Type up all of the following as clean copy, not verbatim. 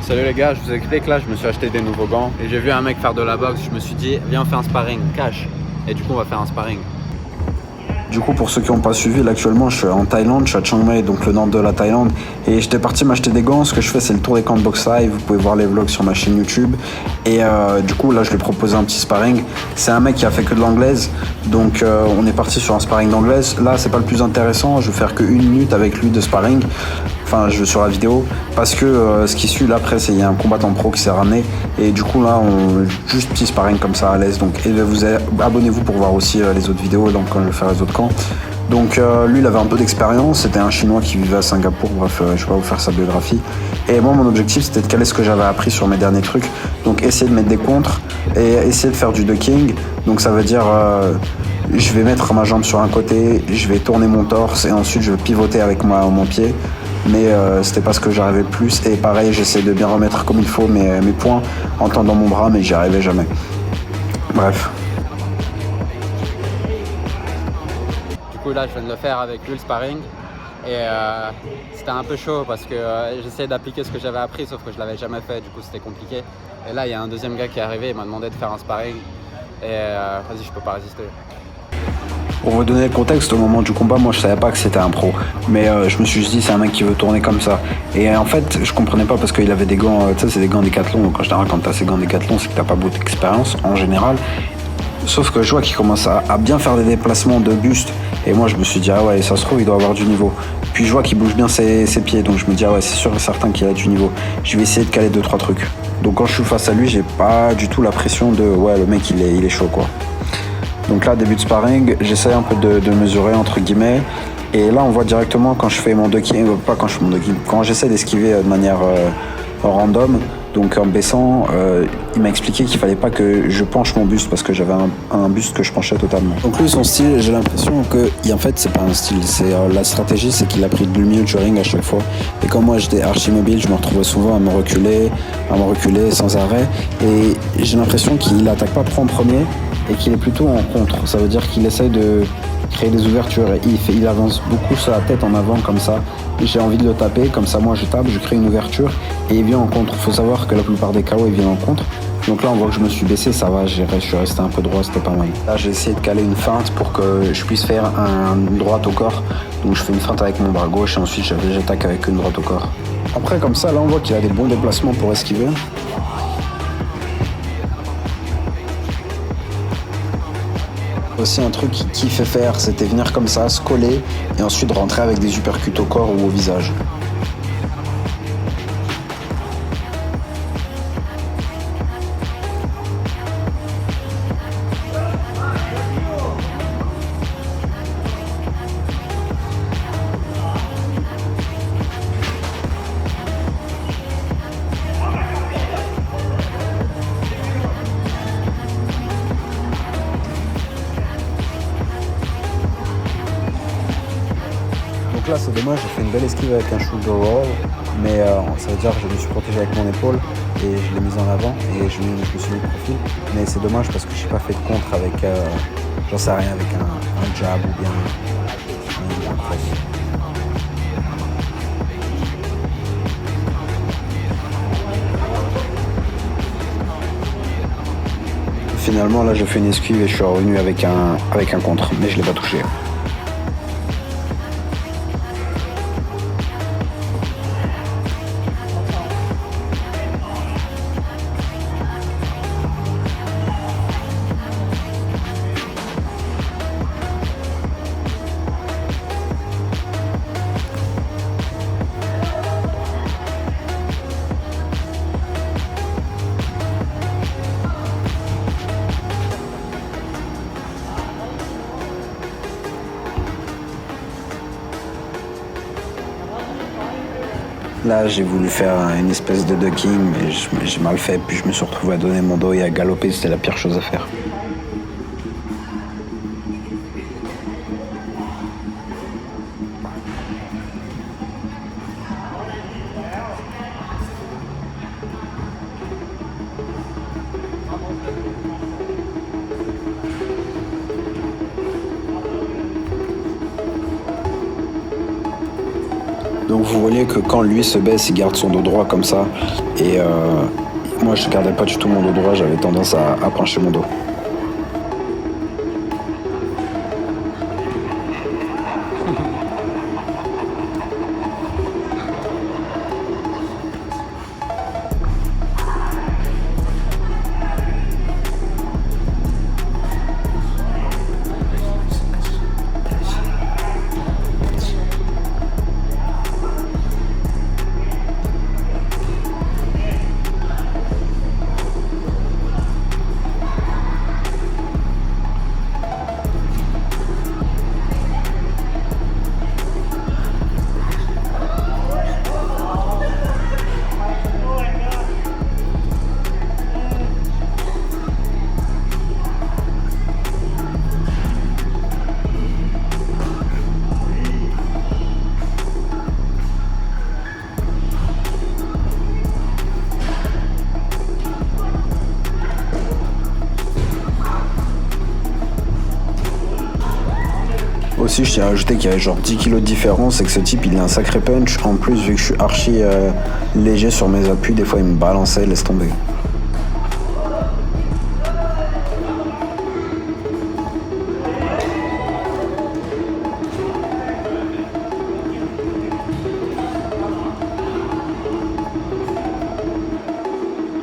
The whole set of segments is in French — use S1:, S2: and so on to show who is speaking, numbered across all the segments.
S1: Salut les gars, je vous explique là, je me suis acheté des nouveaux gants et j'ai vu un mec faire de la boxe, je me suis dit viens on fait un sparring, cash. Et du coup on va faire un sparring.
S2: Du coup, pour ceux qui n'ont pas suivi, là actuellement je suis en Thaïlande, je suis à Chiang Mai, donc le nord de la Thaïlande. Et j'étais parti m'acheter des gants. Ce que je fais, c'est le tour des camps de boxe live. Vous pouvez voir les vlogs sur ma chaîne YouTube. Et du coup, là je lui ai proposé un petit sparring. C'est un mec qui a fait que de l'anglaise. Donc on est parti sur un sparring d'anglaise. Là, c'est pas le plus intéressant. Je vais faire que 1 minute avec lui de sparring. Enfin, je sur la vidéo. Parce que ce qui suit là après, c'est il y a un combattant pro qui s'est ramené. Et du coup, là, on juste petit sparring comme ça à l'aise. Donc abonnez-vous pour voir aussi les autres vidéos. Donc quand je vais faire les autres camps. Donc lui il avait un peu d'expérience, c'était un chinois qui vivait à Singapour, bref je vais pas vous faire sa biographie. Et moi mon objectif c'était de caler ce que j'avais appris sur mes derniers trucs, donc essayer de mettre des contres et essayer de faire du ducking. Donc ça veut dire je vais mettre ma jambe sur un côté, je vais tourner mon torse et ensuite je vais pivoter avec mon pied. Mais c'était pas ce que j'arrivais le plus, et pareil j'essaie de bien remettre comme il faut mes poings en tendant mon bras, mais j'y arrivais jamais. Bref.
S1: Du coup là je viens de le faire avec lui le sparring et c'était un peu chaud parce que j'essayais d'appliquer ce que j'avais appris sauf que je l'avais jamais fait, du coup c'était compliqué. Et là il y a un deuxième gars qui est arrivé, il m'a demandé de faire un sparring et vas-y je peux pas résister.
S2: Pour vous donner le contexte, au moment du combat, moi je savais pas que c'était un pro. Mais je me suis juste dit c'est un mec qui veut tourner comme ça. Et en fait, je comprenais pas parce qu'il avait des gants, tu sais, c'est des gants Décathlon. Donc en général, quand t'as ces gants Décathlon, c'est que t'as pas beaucoup d'expérience en général. Sauf que je vois qu'il commence à bien faire des déplacements de buste. Et moi je me suis dit ah ouais, ça se trouve il doit avoir du niveau. Puis je vois qu'il bouge bien ses pieds, donc je me dis ah ouais, c'est sûr et certain qu'il a du niveau. Je vais essayer de caler 2-3 trucs. Donc quand je suis face à lui, j'ai pas du tout la pression de ouais, le mec il est chaud quoi. Donc là, début de sparring, j'essaie un peu de mesurer entre guillemets. Et là, on voit directement quand je fais mon ducking, pas quand je fais mon ducking, quand j'essaie d'esquiver de manière random, donc en baissant, il m'a expliqué qu'il fallait pas que je penche mon buste parce que j'avais un buste que je penchais totalement. Donc lui, son style, j'ai l'impression que, en fait, c'est pas un style, c'est la stratégie, c'est qu'il a pris le milieu du ring à chaque fois. Et comme moi, j'étais archi mobile, je me retrouvais souvent à me reculer sans arrêt. Et j'ai l'impression qu'il attaque pas en premier et qu'il est plutôt en contre. Ça veut dire qu'il essaye de créer des ouvertures et il avance beaucoup sur la tête en avant comme ça. J'ai envie de le taper, comme ça moi je tape, je crée une ouverture et il vient en contre. Il faut savoir que la plupart des KO ils viennent en contre. Donc là on voit que je me suis baissé, ça va, je suis resté un peu droit, c'était pas mal. Là j'ai essayé de caler une feinte pour que je puisse faire une droite au corps. Donc je fais une feinte avec mon bras gauche et ensuite j'attaque avec une droite au corps. Après comme ça là on voit qu'il a des bons déplacements pour esquiver. Aussi un truc qui fait faire, c'était venir comme ça, se coller et ensuite rentrer avec des uppercuts au corps ou au visage. Donc là c'est dommage, j'ai fait une belle esquive avec un shoulder roll, mais ça veut dire que je me suis protégé avec mon épaule et je l'ai mise en avant et je me suis mis de profil. Mais c'est dommage parce que je n'ai pas fait de contre avec, j'en sais rien, avec un jab ou bien un cross. Finalement là je fais une esquive et je suis revenu avec un contre, mais je ne l'ai pas touché. Là, j'ai voulu faire une espèce de ducking, mais j'ai mal fait, puis je me suis retrouvé à donner mon dos et à galoper, c'était la pire chose à faire. Donc vous voyez que quand lui se baisse, il garde son dos droit comme ça. Et moi, je gardais pas du tout mon dos droit, j'avais tendance à pencher mon dos. Aussi, je tiens à ajouter qu'il y avait genre 10 kilos de différence et que ce type, il a un sacré punch. En plus, vu que je suis archi léger sur mes appuis, des fois, il me balançait, laisse tomber.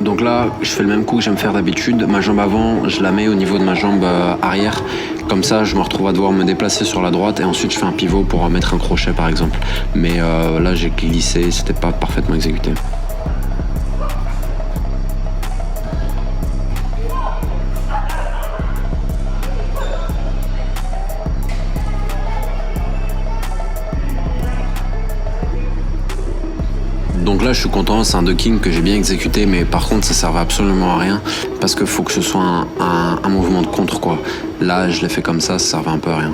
S2: Donc là, je fais le même coup que j'aime faire d'habitude. Ma jambe avant, je la mets au niveau de ma jambe arrière. Comme ça, je me retrouve à devoir me déplacer sur la droite et ensuite je fais un pivot pour mettre un crochet par exemple. Mais là, j'ai glissé, c'était pas parfaitement exécuté. Donc là, je suis content, c'est un ducking que j'ai bien exécuté, mais par contre, ça servait absolument à rien parce qu'il faut que ce soit un mouvement de contre, quoi. Là, je l'ai fait comme ça servait un peu à rien.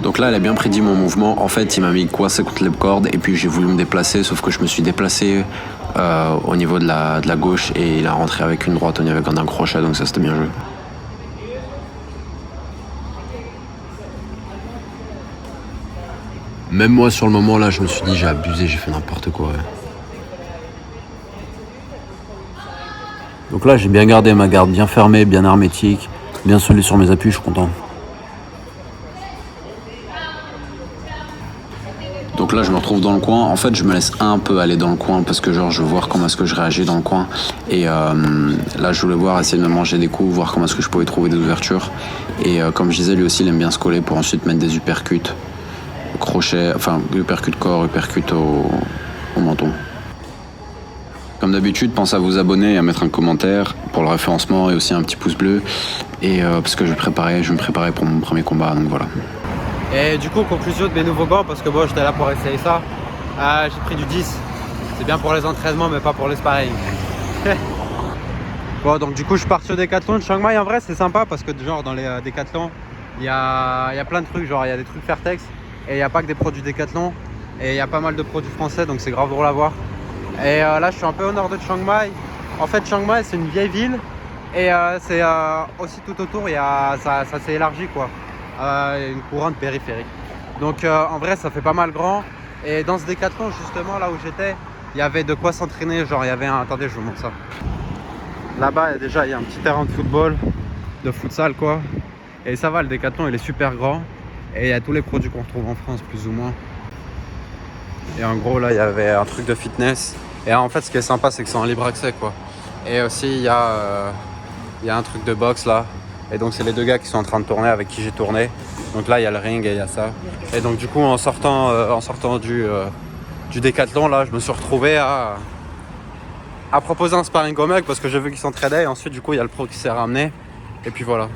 S2: Donc là, elle a bien prédit mon mouvement. En fait, il m'a mis coincé contre les cordes et puis j'ai voulu me déplacer, sauf que je me suis déplacé au niveau de la gauche et il a rentré avec une droite au niveau d'un crochet, donc ça, c'était bien joué. Même moi, sur le moment, là, je me suis dit, j'ai abusé, j'ai fait n'importe quoi. Ouais. Donc là, j'ai bien gardé ma garde bien fermée, bien hermétique, bien scellée sur mes appuis, je suis content. Donc là, je me retrouve dans le coin. En fait, je me laisse un peu aller dans le coin parce que genre, je veux voir comment est-ce que je réagis dans le coin. Et là, je voulais voir, essayer de me manger des coups, voir comment est-ce que je pouvais trouver des ouvertures. Et comme je disais, lui aussi, il aime bien se coller pour ensuite mettre des uppercuts, crochet, enfin, uppercut corps, uppercut au menton. Comme d'habitude, pensez à vous abonner et à mettre un commentaire pour le référencement et aussi un petit pouce bleu. Et parce que je vais me préparer pour mon premier combat, donc voilà.
S1: Et du coup, conclusion de mes nouveaux gants, parce que moi j'étais là pour essayer ça, j'ai pris du 10. C'est bien pour les entraînements, mais pas pour les sparring. Bon, donc du coup, je suis parti au Decathlon de Chiang Mai. En vrai, c'est sympa parce que genre dans les Decathlon, il y a plein de trucs, genre il y a des trucs Fairtex et il n'y a pas que des produits Decathlon. Et il y a pas mal de produits français, donc c'est grave drôle à voir. Et là, je suis un peu au nord de Chiang Mai. En fait, Chiang Mai, c'est une vieille ville. Et c'est aussi tout autour, ça s'est élargi, quoi. Une couronne périphérique. Donc en vrai, ça fait pas mal grand. Et dans ce Decathlon, justement, là où j'étais, il y avait de quoi s'entraîner. Genre, il y avait un... Attendez, je vous montre ça. Là-bas, il y a un petit terrain de football, de futsal, quoi. Et ça va, le Decathlon, il est super grand. Et il y a tous les produits qu'on retrouve en France, plus ou moins. Et en gros, là, il y avait un truc de fitness. Et en fait, ce qui est sympa, c'est que c'est en libre accès, quoi. Et aussi, il y a un truc de boxe, là. Et donc, c'est les deux gars qui sont en train de tourner, avec qui j'ai tourné. Donc là, il y a le ring et il y a ça. Et donc, du coup, en sortant du Decathlon, là, je me suis retrouvé à proposer un sparring au mec parce que j'ai vu qu'ils s'entraidaient. Et ensuite, du coup, il y a le pro qui s'est ramené. Et puis voilà.